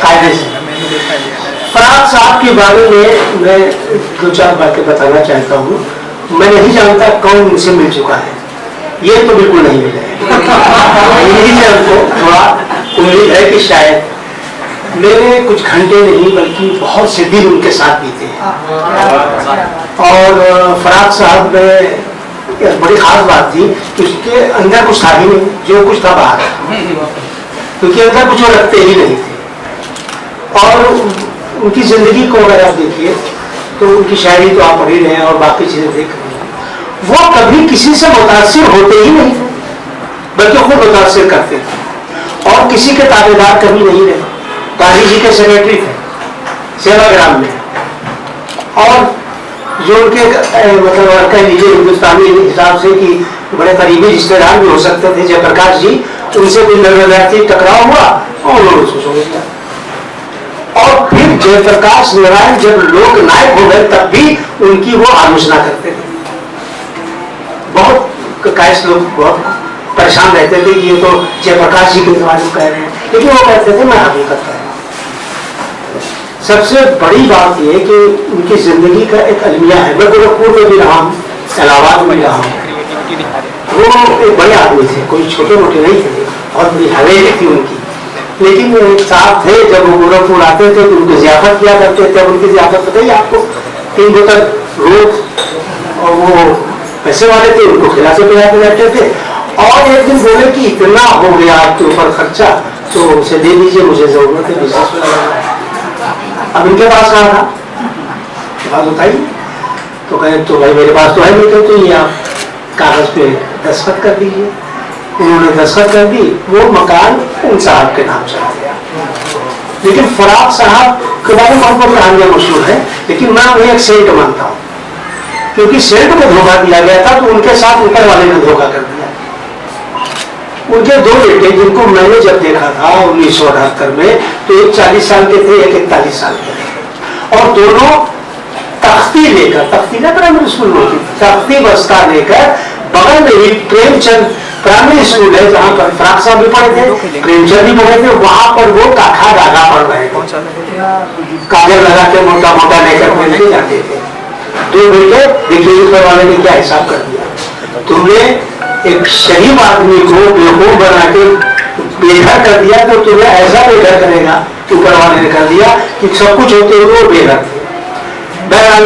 कायदे से। फराग साहब के बारे में मैं 2-4 बातें बताना चाहता हूँ। मैं नहीं जानता कौन मुझसे मिल चुका है, ये तो बिल्कुल नहीं मिला है। यही से हमको थोड़ा उम्मीद है कि शायद मेरे कुछ घंटे नहीं बल्कि बहुत से दिन उनके साथ बीते हैं। और फराग साहब में बड़ी खास बात थी कि उसके अंदर कुछ था ही नहीं, जो कुछ था बाहर, क्योंकि अंदर कुछ वो रखते ही नहीं थे। और उनकी जिंदगी को अगर आप देखिए तो उनकी शायरी तो आप पढ़ ही रहे हैं और बाकी चीजें देख रहे हैं, वो कभी किसी से मुतासिर होते ही नहीं थे, बल्कि खुद मुतासिर करते थे और किसी के ताबेदार कभी नहीं रहे। गांधी जी के सेक्रेटरी थे सेवाग्राम में, और जो उनके मतलब कह लीजिए हिंदुस्तानी हिसाब से कि बड़े करीबी रिश्तेदार भी हो सकते थे जयप्रकाश जी, उनसे भी नजरियाती टकराव हुआ और उन्होंने उसको छोड़ दिया। और फिर जयप्रकाश नारायण जब लोक नायक हो गए तब भी उनकी वो आलोचना करते थे। बहुत कायस लोग बहुत परेशान रहते थे कि ये तो जयप्रकाश जी के बारे में कह रहे हैं, लेकिन वो कहते थे मैं हकीकत कह रहा हूं। सबसे बड़ी बात यह कि उनकी जिंदगी का एक अलमिया है। मैं गोरखपुर में भी रहा हूँ, इलाहाबाद में रहा हूँ। वो एक बड़े आदमी थे, कोई छोटे मोटे नहीं थे, बहुत बड़ी हवेली थी उनकी। लेकिन साथ थे, जब वो गोरखपुर आते थे तो उनकी ज़ियाफत किया करते थे। उनकी ज़ियाफत बताइए आपको, 3 बोतल रोज, और वो पैसे वाले थे, उनको खिलाते पिलाते रहते थे। और एक दिन बोले कि इतना हो गया आपके ऊपर खर्चा, तो उसे दे दीजिए, मुझे जरूरत है, बिजनेस में लगाना है। अब इनके पास कहा था, बात बताइए, तो कहे तो भाई मेरे पास तो है नहीं, तो ये आप कागज पे दस्तखत कर दीजिए। उन्होंने दस्तखत कर दी, वो मकान उन साहब के नाम चला गया। लेकिन फराग साहब के बारे में बहुत कहानियां मशहूर है, लेकिन मैं उन्हें एक सेंट मानता हूँ, क्योंकि सेंट को धोखा दिया गया था तो उनके साथ ऊपर वाले ने धोखा कर दिया। उनके 2 बेटे जिनको मैंने जब देखा था 1978 में, तो एक 40 साल के थे, एक 41 साल के थे, और दोनों तख्ती लेकर, तख्ती ना प्राइमरी स्कूल में होती, तख्ती बस्ता लेकर बगल में ही प्रेमचंद प्राइमरी स्कूल है जहाँ पर फराग साहब भी पढ़े थे, प्रेमचंद भी पढ़े थे, वहां पर वो काखा दागा पढ़ रहे थे, कागज लगा के मोटा मोटा लेकर पहन के जाते थे। 2 बेटे, देखिए ऊपर वाले ने क्या हिसाब कर दिया, तुमने एक शरीफ आदमी को बेवकूफ बना के बेघर कर दिया, तो तुम्हें ऐसा बेघर करेगा, ऊपर वाले ने कर दिया कि सब कुछ होते हुए वो बेघर थे। बहरहाल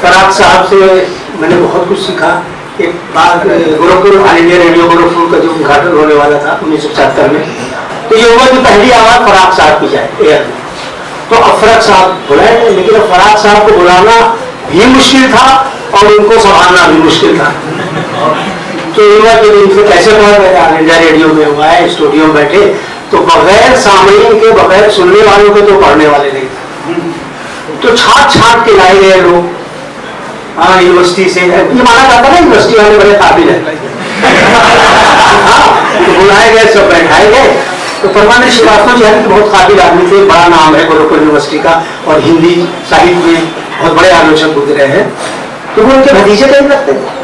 फराग साहब से मैंने बहुत कुछ सीखा। एक बार Gorakhpur all India radio Gorakhpur का जो उद्घाटन होने वाला था 1975 में, तो ये हुआ कि पहली आवाज फराग साहब की जाए एयर में, तो अफरक साहब बुलाए थे, लेकिन फराग साहब को बुलाना भी मुश्किल था और उनको संभालना भी मुश्किल था। तो युवा के दिन से कैसे पहुंच गए, ऑल इंडिया रेडियो में हुआ है, स्टूडियो में बैठे, तो बगैर सामयिक के, बगैर सुनने वालों के तो पढ़ने वाले नहीं, तो छाट के लाए गए लोग। हाँ, यूनिवर्सिटी से, ये माना जाता है यूनिवर्सिटी वाले बड़े काबिल है। हाँ, तो बुलाए गए, सब बैठाए गए। तो परमानंद श्रीवास्तव जी हैं, बहुत काबिल आदमी थे, बड़ा नाम है गोरखपुर यूनिवर्सिटी का, और हिंदी साहित्य में बहुत बड़े आलोचक गुजरे हैं। तो वो उनके भतीजे कहीं लगते थे,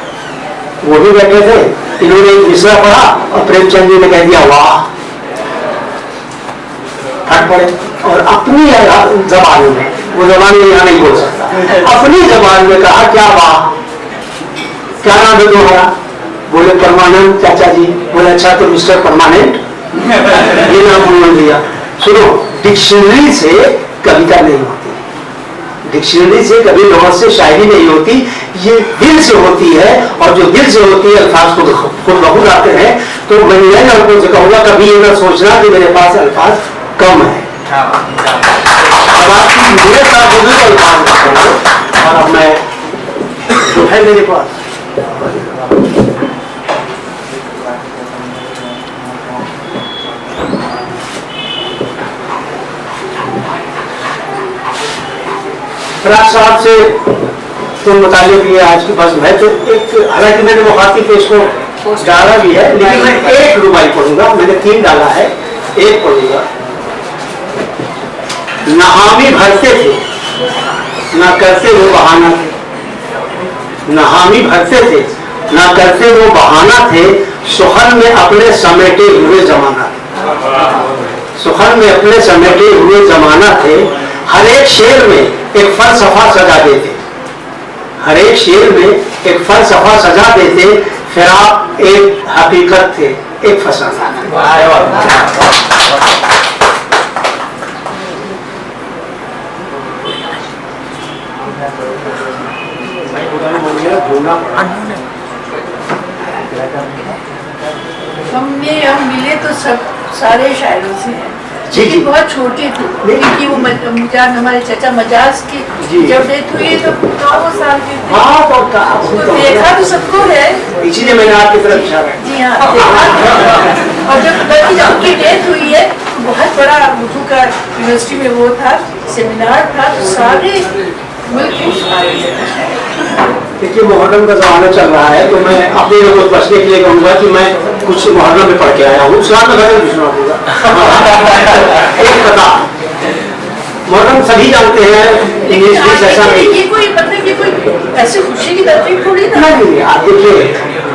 वो भी बैठे थे। इन्होंने मिश्रा पढ़ा और प्रेमचंद जी ने कह दिया वाह, फट पड़े और अपनी जबान में, वो जबान में यहाँ नहीं बोल सकता, अपनी जबान में कहा क्या वाह, क्या नाम है तुम्हारा? बोले परमानंद चाचा जी। बोले अच्छा तो मिस्टर परमानेंट, ये नाम बोल दिया। सुनो, डिक्शनरी से कविता नहीं होती, डिक्शनरी से कभी लफ्ज से शायरी नहीं होती, ये दिल से होती है, और जो दिल से होती है अल्फाज को खुद बहुत आते हैं। तो मैं आपको कहूँगा कभी ये ना सोचना कि मेरे पास अल्फाज कम है, अब आपकी मेरे साथ जो भी अल्फाज, और अब मैं जो है मेरे पास फराग साहब से तो मुतालिक ये आज की बस है। तो एक, हालांकि मैंने मुखातिब पे इसको डाला भी है, लेकिन मैं एक रुबाई पढ़ूंगा, मैंने 3 डाला है, एक पढ़ूंगा। नहामी भरते थे ना करते वो बहाना थे, नहामी भरते थे ना करते वो बहाना थे, सुहल में अपने समेटे हुए जमाना थे। सुखन में अपने समेटे हुए जमाना थे, हर एक शेर में एक फलसफा सजा देते, हर एक शेर में एक फलसफा सजा देते, फिर आप एक हकीकत थे, एक फसाना था। हम मिले तो सब सारे शायरों से हैं, लेकिन बहुत छोटे थे, क्योंकि वो मुजान हमारे चाचा मजाज की जब डेथ हुई तो 9 साल के थे। तो देखा तो सबको है, इसीलिए मैंने आपकी तरफ इशारा किया। जी हाँ, देखा। और जब उनकी डेथ हुई है, बहुत बड़ा उर्दू का यूनिवर्सिटी में वो था, सेमिनार था, तो सारे मुल्क देखिए मुहर्रम का जमाना चल रहा है, तो मैं अपने लोगों को बचने के लिए कहूँगा कि मैं कुछ मुहर्रम में पढ़ के आया हूँ, उसका मैं गजल भी सुनाऊंगा। एक पता मुहर्रम सभी जानते हैं, इंग्लिश भी ऐसा नहीं, ये कोई मतलब ये कोई ऐसी खुशी की तकलीफ थोड़ी ना। नहीं आप देखिए,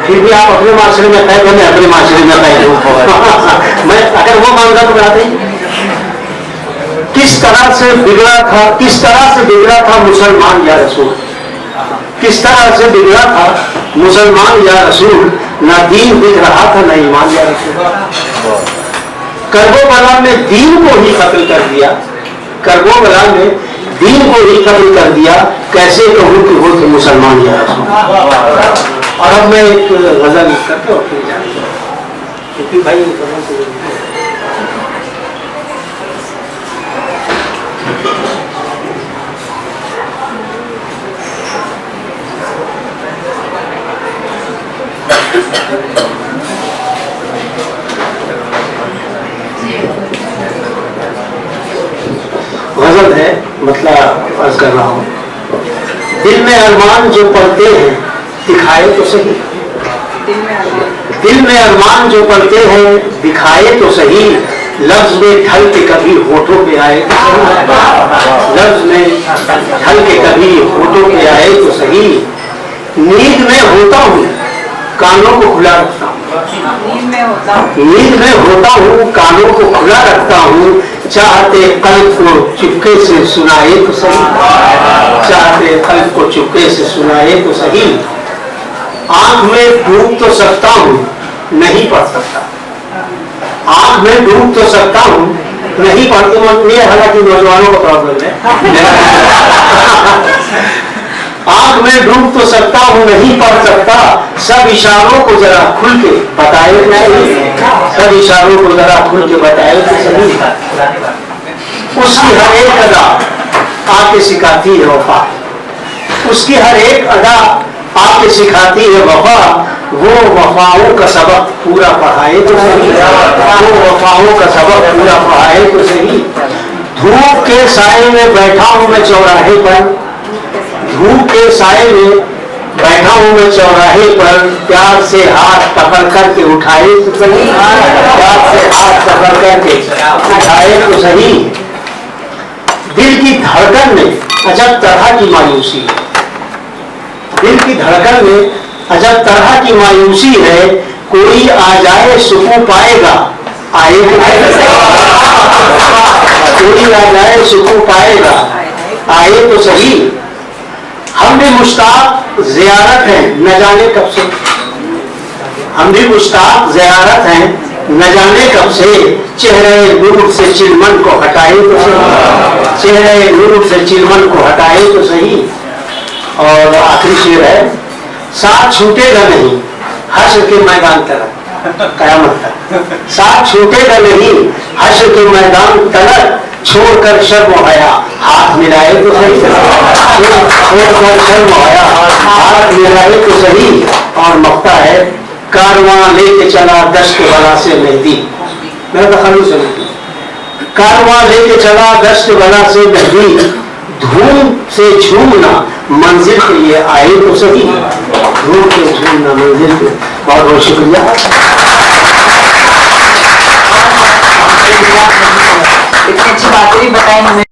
फिर भी आप अपने माशरे में कैद हो, मैं अपने माशरे में कैद हूँ। मैं अगर वो मांगा तो बताते हैं किस तरह से बिगड़ा था मुसलमान या रसूल, किस तरह से बिगड़ा था मुसलमान या रसूल, ना दीन दिख रहा था ना ईमान या रसूल। करबला में दीन को ही कत्ल कर दिया, करबला में दीन को ही कत्ल कर दिया, कैसे कहूँ कि वो थे मुसलमान या रसूल। और अब मैं एक गजल करके और फिर जाऊँ, क्योंकि भाई गजल है, मतलब अर्ज कर रहा हूँ। दिल में अरमान जो पलते हैं दिखाए तो सही, दिल में अरमान जो पलते हैं दिखाए तो सही, लफ्ज में ढल के कभी होठों पे आए तो सही, लफ्ज में ढल के कभी होठों पे आए तो सही। नींद में होता हूँ कानों को खुला रखता हूँ, नींद में होता हूँ कानों को खुला रखता हूँ, चाहते कल्ब को चुपके से सुनाए तो सही, चाहते कल्ब को चुपके से सुनाए तो सही। आंख में डूब तो सकता हूँ नहीं पढ़ सकता, आंख में डूब तो सकता हूँ नहीं पढ़, ये हालांकि नौजवानों का प्रॉब्लम है। आंख में डूब तो सकता हूँ नहीं पढ़ सकता, सब इशारों को जरा खुल के बताए तो सही, सब इशारों को जरा खुल के बताए तो सही। उसकी हर एक अदा आके सिखाती है वफा, उसकी हर एक अदा आके सिखाती है वफा, वो वफाओं का सबक पूरा पढ़ाए तो सही, वो वफाओं का सबक पूरा पढ़ाए तो सही। धूप के साए में बैठा हूँ मैं चौराहे पर, धूप के साए में बैठा हूँ मैं चौराहे पर, प्यार से हाथ पकड़ करके उठाए तो सही, प्यार से हाथ पकड़ करके उठाए तो सही। दिल की धड़कन में अजब तरह की मायूसी है, दिल की धड़कन में अजब तरह की मायूसी है, कोई आ जाए सुकून पाएगा आए तो कोई आ जाए सुकून पाएगा आए तो सही। हम भी मुश्ताक ज़ियारत हैं न जाने कब से, हम भी मुश्ताक ज़ियारत हैं न जाने कब से, चेहरे नूर से चिलमन को हटाए तो सही, चेहरे नूर से चिलमन को हटाए तो सही। और आखिरी शेर है, साथ छूटेगा नहीं हश्र के मैदान तलक, कयामत तक साथ छूटेगा नहीं हश्र के मैदान तलक, छोड़कर शर्म आया हाथ मिलाए तो सही, छोड़कर शर्म आया हाथ मिलाए तो सही। और मक्ता है, कारवां लेके चला दश्त बला से मेहदी, मैं तखल्लुस से कारवां लेके चला दश्त बला से मेहदी, धूम से झूमना मंजिल पे ये आए तो सही, धूम से झूमना मंजिल पे। बहुत बहुत शुक्रिया। इतनी अच्छी बातें भी बताई हमें।